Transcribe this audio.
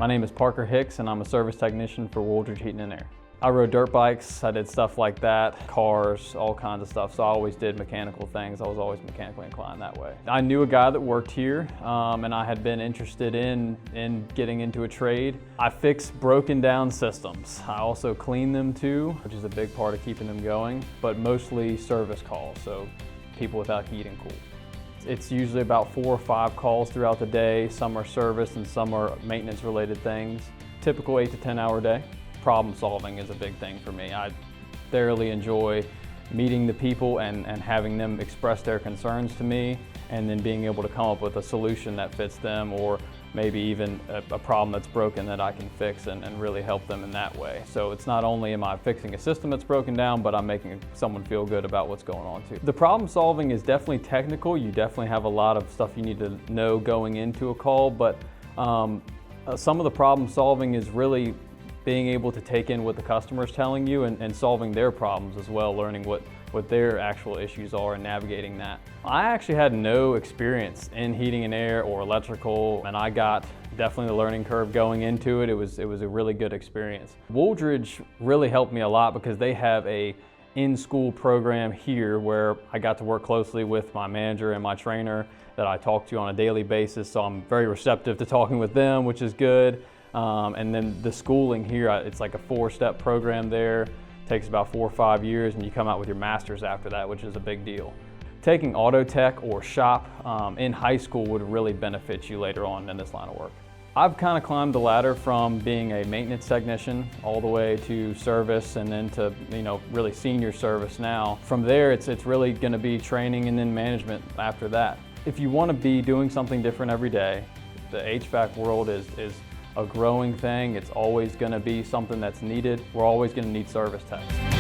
My name is Parker Hicks and I'm a service technician for Wooldridge Heating and Air. I rode dirt bikes, I did stuff like that, cars, all kinds of stuff. So I always did mechanical things. I was always mechanically inclined that way. I knew a guy that worked here and I had been interested in getting into a trade. I fix broken down systems. I also clean them too, which is a big part of keeping them going, but mostly service calls, so people without heat and cool. It's usually about 4 or 5 calls throughout the day. Some are service and some are maintenance related things. Typical 8 to 10 hour day. Problem solving is a big thing for me. I thoroughly enjoy meeting the people and having them express their concerns to me, and then being able to come up with a solution that fits them, or maybe even a problem that's broken that I can fix and really help them in that way. So it's not only am I fixing a system that's broken down, but I'm making someone feel good about what's going on too. The problem solving is definitely technical. You definitely have a lot of stuff you need to know going into a call, but some of the problem solving is really being able to take in what the customer is telling you and solving their problems as well, learning what their actual issues are and navigating that. I actually had no experience in heating and air or electrical, and I got definitely the learning curve going into it. It was a really good experience. Wooldridge really helped me a lot because they have a in-school program here where I got to work closely with my manager and my trainer that I talk to on a daily basis, so I'm very receptive to talking with them, which is good. And then the schooling here, it's like a 4-step program there. Takes about 4 or 5 years, and you come out with your master's after that, which is a big deal. Taking auto tech or shop in high school would really benefit you later on in this line of work. I've kind of climbed the ladder from being a maintenance technician all the way to service, and then to really senior service now. From there, it's really going to be training and then management after that. If you want to be doing something different every day, the HVAC world is a growing thing. It's always going to be something that's needed. We're always going to need service techs.